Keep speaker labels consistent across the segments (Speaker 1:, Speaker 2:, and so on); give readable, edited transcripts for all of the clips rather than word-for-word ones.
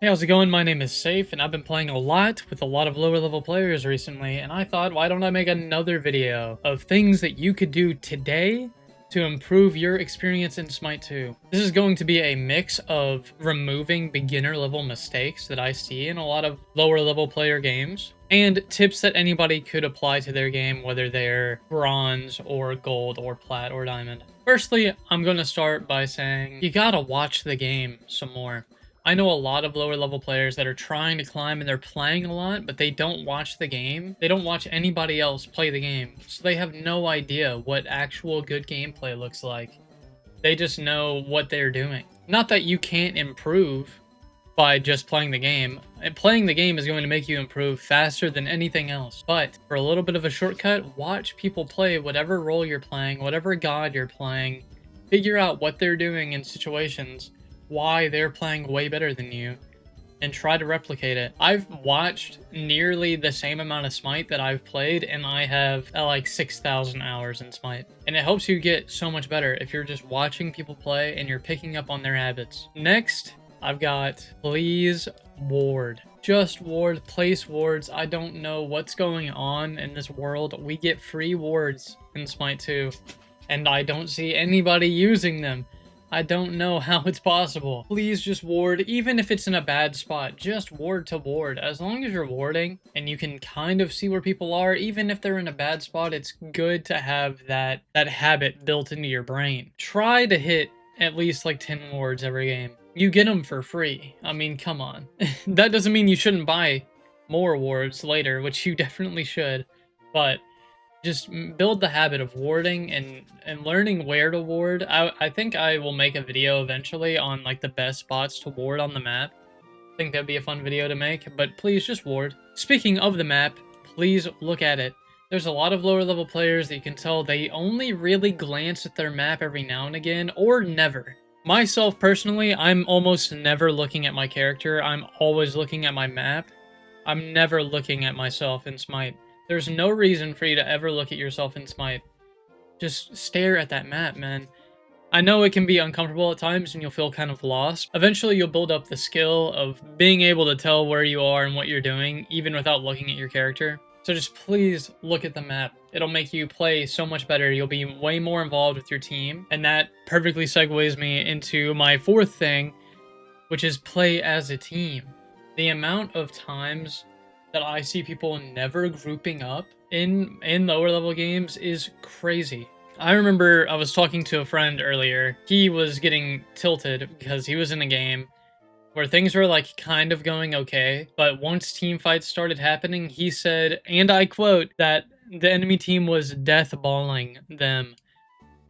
Speaker 1: Hey, how's it going? My name is Safe, and I've been playing a lot with a lot of lower level players recently, and I thought, why don't I make another video of things that you could do today to improve your experience in Smite 2. This is going to be a mix of removing beginner level mistakes that I see in a lot of lower level player games, and tips that anybody could apply to their game, whether they're bronze or gold or plat or diamond. Firstly, I'm going to start by saying you gotta watch the game some more. I know a lot of lower level players that are trying to climb and they're playing a lot, but they don't watch the game. They don't watch anybody else play the game. So they have no idea what actual good gameplay looks like. They just know what they're doing. Not that you can't improve by just playing the game. And playing the game is going to make you improve faster than anything else. But for a little bit of a shortcut, watch people play whatever role you're playing, whatever god you're playing. Figure out what they're doing in situations, why they're playing way better than you, and try to replicate it. I've watched nearly the same amount of Smite that I've played, and I have like 6,000 hours in Smite. And it helps you get so much better if you're just watching people play and you're picking up on their habits. Next, I've got please ward. Just ward, place wards. I don't know what's going on in this world. We get free wards in Smite 2, and I don't see anybody using them. I don't know how it's possible. Please just ward, even if it's in a bad spot, just ward to ward. As long as you're warding and you can kind of see where people are, even if they're in a bad spot, it's good to have that habit built into your brain. Try to hit at least like 10 wards every game. You get them for free. I mean, come on. That doesn't mean you shouldn't buy more wards later, which you definitely should, but just build the habit of warding and learning where to ward. I think I will make a video eventually on like the best spots to ward on the map. I think that'd be a fun video to make, but please just ward. Speaking of the map, please look at it. There's a lot of lower level players that you can tell they only really glance at their map every now and again, or never. Myself personally, I'm almost never looking at my character. I'm always looking at my map. I'm never looking at myself in Smite. There's no reason for you to ever look at yourself in Smite. Just stare at that map, man. I know it can be uncomfortable at times and you'll feel kind of lost. Eventually you'll build up the skill of being able to tell where you are and what you're doing, even without looking at your character. So just please look at the map. It'll make you play so much better. You'll be way more involved with your team. And that perfectly segues me into my fourth thing, which is play as a team. The amount of times that I see people never grouping up in lower level games is crazy. I remember I was talking to a friend earlier. He was getting tilted because he was in a game where things were like kind of going okay, but once team fights started happening, he said, and I quote, that the enemy team was death balling them.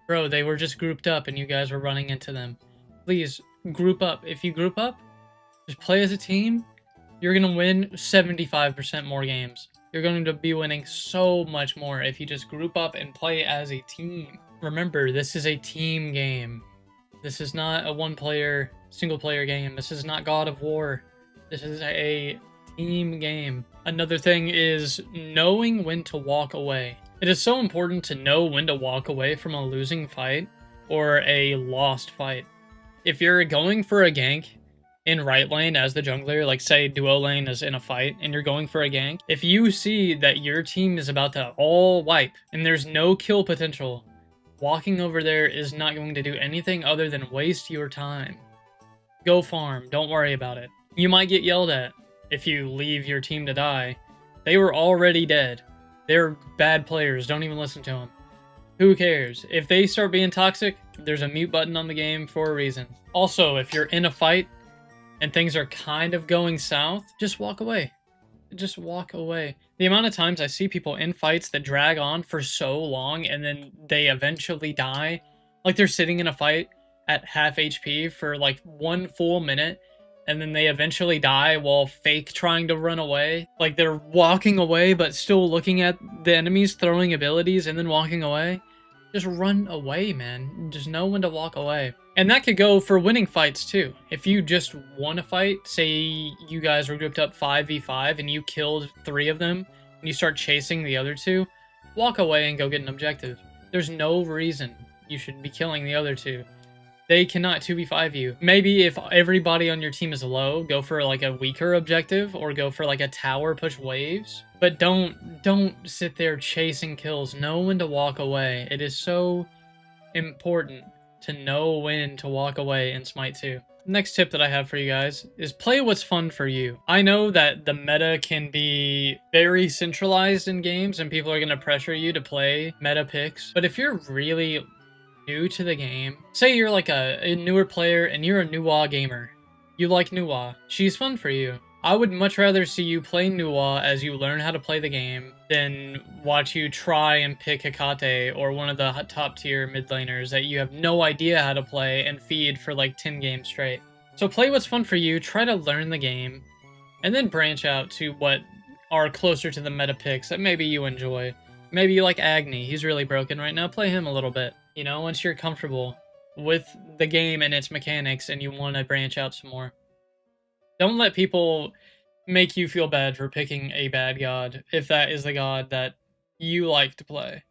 Speaker 1: Bro, they were just grouped up and you guys were running into them. Please group up. If you group up, just play as a team. You're going to win 75% more games. You're going to be winning so much more if you just group up and play as a team. Remember, this is a team game. This is not a one-player, single-player game. This is not God of War. This is a team game. Another thing is knowing when to walk away. It is so important to know when to walk away from a losing fight or a lost fight. If you're going for a gank in right lane as the jungler, like say duo lane is in a fight and you're going for a gank, if you see that your team is about to all wipe and there's no kill potential, walking over there is not going to do anything other than waste your time. Go farm, don't worry about it. You might get yelled at if you leave your team to die. They were already dead. They're bad players, don't even listen to them. Who cares? If they start being toxic, there's a mute button on the game for a reason. Also, if you're in a fight and things are kind of going south, just walk away. Just walk away. The amount of times I see people in fights that drag on for so long and then they eventually die, like they're sitting in a fight at half HP for like 1 full minute and then they eventually die while fake trying to run away. Like they're walking away but still looking at the enemies throwing abilities and then walking away. Just run away, man. Just know when to walk away. And that could go for winning fights too. If you just won a fight, say you guys were grouped up 5v5 and you killed 3 of them, and you start chasing the other 2, walk away and go get an objective. There's no reason you should be killing the other 2. They cannot 2v5 you. Maybe if everybody on your team is low, go for like a weaker objective or go for like a tower push waves. But don't sit there chasing kills. Know when to walk away. It is so important to know when to walk away in Smite 2. Next tip that I have for you guys is play what's fun for you. I know that the meta can be very centralized in games and people are going to pressure you to play meta picks. But if you're really new to the game, say you're like a newer player and you're a Nuwa gamer, you like Nuwa, she's fun for you. I would much rather see you play Nuwa as you learn how to play the game than watch you try and pick Hekate or one of the top tier mid laners that you have no idea how to play and feed for like 10 games straight. So play what's fun for you, try to learn the game, and then branch out to what are closer to the meta picks that maybe you enjoy. Maybe you like Agni, he's really broken right now, play him a little bit. You know, once you're comfortable with the game and its mechanics and you want to branch out some more. Don't let people make you feel bad for picking a bad god if that is the god that you like to play.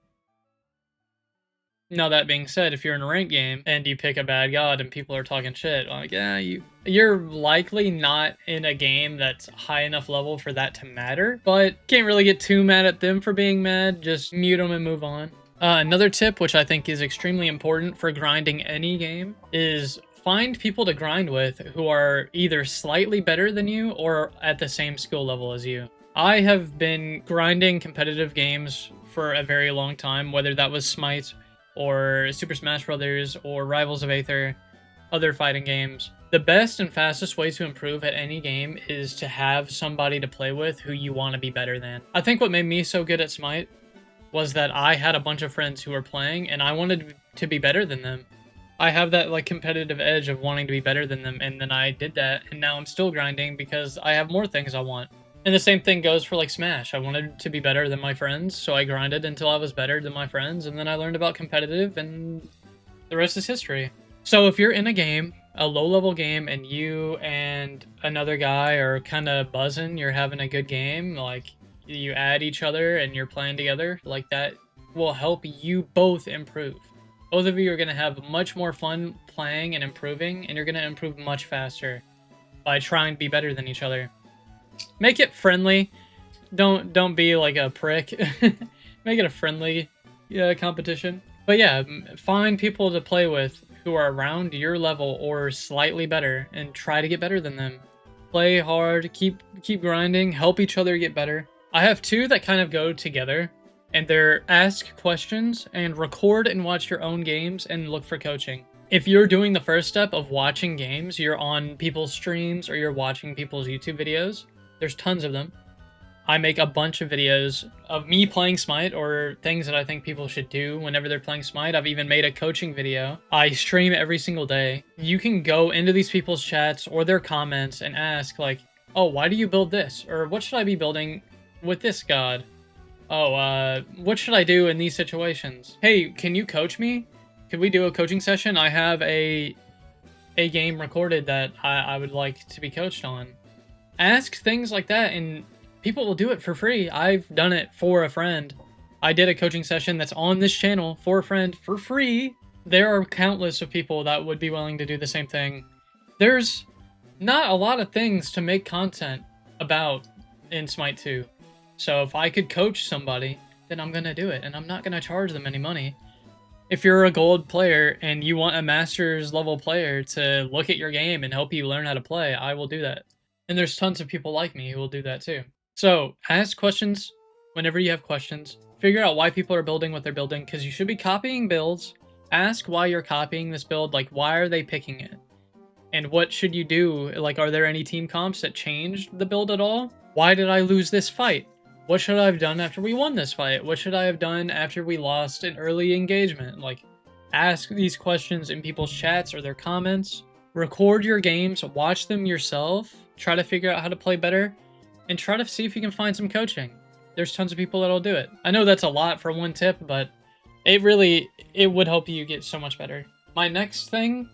Speaker 1: Now that being said, if you're in a ranked game and you pick a bad god and people are talking shit, like, yeah, you're likely not in a game that's high enough level for that to matter, but can't really get too mad at them for being mad, just mute them and move on. Another tip, which I think is extremely important for grinding any game, is find people to grind with who are either slightly better than you or at the same skill level as you. I have been grinding competitive games for a very long time, whether that was Smite or Super Smash Bros. Or Rivals of Aether, other fighting games. The best and fastest way to improve at any game is to have somebody to play with who you want to be better than. I think what made me so good at Smite was that I had a bunch of friends who were playing and I wanted to be better than them. I have that like competitive edge of wanting to be better than them, and then I did that, and now I'm still grinding because I have more things I want. And the same thing goes for like Smash. I wanted to be better than my friends, so I grinded until I was better than my friends, and then I learned about competitive, and the rest is history. So if you're in a game, a low-level game, and you and another guy are kind of buzzing, you're having a good game, like you add each other and you're playing together, like that will help you both improve. Both of you are going to have much more fun playing and improving, and you're going to improve much faster by trying to be better than each other. Make it friendly. Don't be like a prick. Make it a friendly competition. But yeah, find people to play with who are around your level or slightly better and try to get better than them. Play hard, keep grinding, help each other get better. I have two that kind of go together, and they're ask questions and record and watch your own games and look for coaching. If you're doing the first step of watching games, you're on people's streams or you're watching people's YouTube videos. There's tons of them. I make a bunch of videos of me playing Smite or things that I think people should do whenever they're playing Smite. I've even made a coaching video. I stream every single day. You can go into these people's chats or their comments and ask like, oh, why do you build this? Or what should I be building with this god? Oh, what should I do in these situations? Hey, can you coach me? Could we do a coaching session? I have a game recorded that I would like to be coached on. Ask things like that and people will do it for free. I've done it for a friend. I did a coaching session that's on this channel for a friend for free. There are countless of people that would be willing to do the same thing. There's not a lot of things to make content about in Smite 2. So if I could coach somebody, then I'm gonna do it, and I'm not gonna charge them any money. If you're a gold player and you want a master's level player to look at your game and help you learn how to play, I will do that. And there's tons of people like me who will do that too. So ask questions whenever you have questions. Figure out why people are building what they're building, because you should be copying builds. Ask why you're copying this build, like why are they picking it? And what should you do? Like, are there any team comps that changed the build at all? Why did I lose this fight? What should I have done after we won this fight? What should I have done after we lost an early engagement? Like, ask these questions in people's chats or their comments. Record your games, watch them yourself, try to figure out how to play better, and try to see if you can find some coaching. There's tons of people that'll do it. I know that's a lot for one tip, but it would help you get so much better. My next thing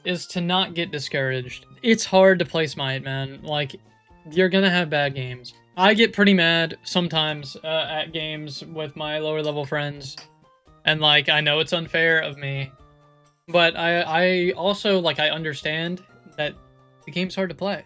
Speaker 1: is to not get discouraged. It's hard to play Smite, man. Like, you're gonna have bad games. I get pretty mad sometimes at games with my lower level friends. And like, I know it's unfair of me But I also, like, I understand that the game's hard to play.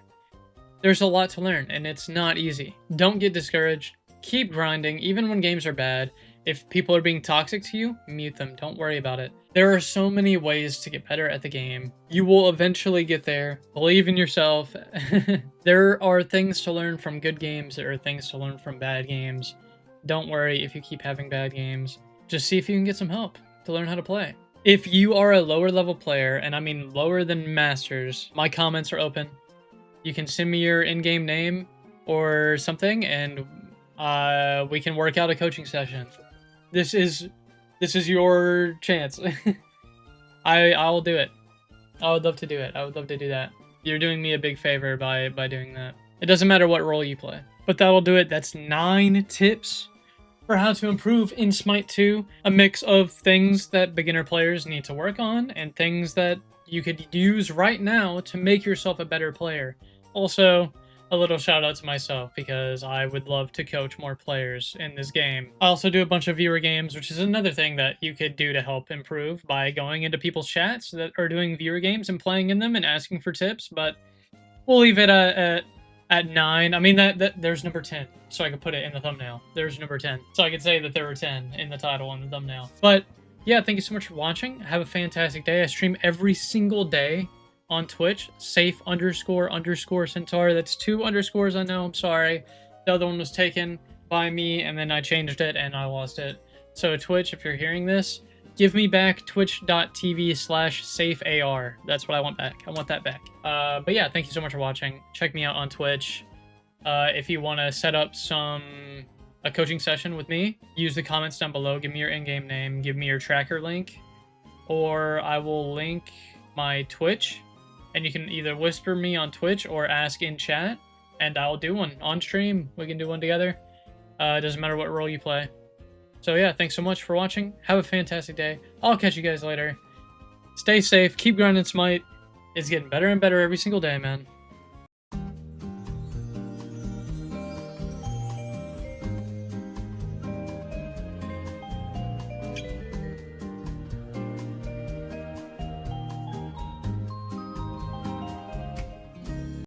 Speaker 1: There's a lot to learn, and it's not easy. Don't get discouraged. Keep grinding, even when games are bad. If people are being toxic to you, mute them. Don't worry about it. There are so many ways to get better at the game. You will eventually get there. Believe in yourself. There are things to learn from good games. There are things to learn from bad games. Don't worry if you keep having bad games. Just see if you can get some help to learn how to play. If you are a lower level player, and I mean lower than Masters, my comments are open. You can send me your in-game name or something, and we can work out a coaching session. This is your chance. I'll do it. I would love to do it. I would love to do that. You're doing me a big favor by doing that. It doesn't matter what role you play. But that'll do it. That's 9 tips for how to improve in Smite 2. A mix of things that beginner players need to work on and things that you could use right now to make yourself a better player. Also, a little shout out to myself because I would love to coach more players in this game. I also do a bunch of viewer games, which is another thing that you could do to help improve by going into people's chats that are doing viewer games and playing in them and asking for tips, but we'll leave it at 9. I mean, that there's number 10, so I could put it in the thumbnail. There's number 10, so I could say that there were 10 in the title and the thumbnail. But yeah, thank you so much for watching. Have a fantastic day. I stream every single day on Twitch, safe__centaur. That's 2 underscores, I know, I'm sorry. The other one was taken by me, and then I changed it, and I lost it. So Twitch, if you're hearing this, give me back twitch.tv/safear. That's what I want back. I want that back. But yeah, thank you so much for watching. Check me out on Twitch. If you want to set up a coaching session with me, use the comments down below. Give me your in-game name. Give me your tracker link. Or I will link my Twitch. And you can either whisper me on Twitch or ask in chat. And I'll do one on stream. We can do one together. It doesn't matter what role you play. So yeah, thanks so much for watching. Have a fantastic day. I'll catch you guys later. Stay safe. Keep grinding Smite. It's getting better and better every single day, man.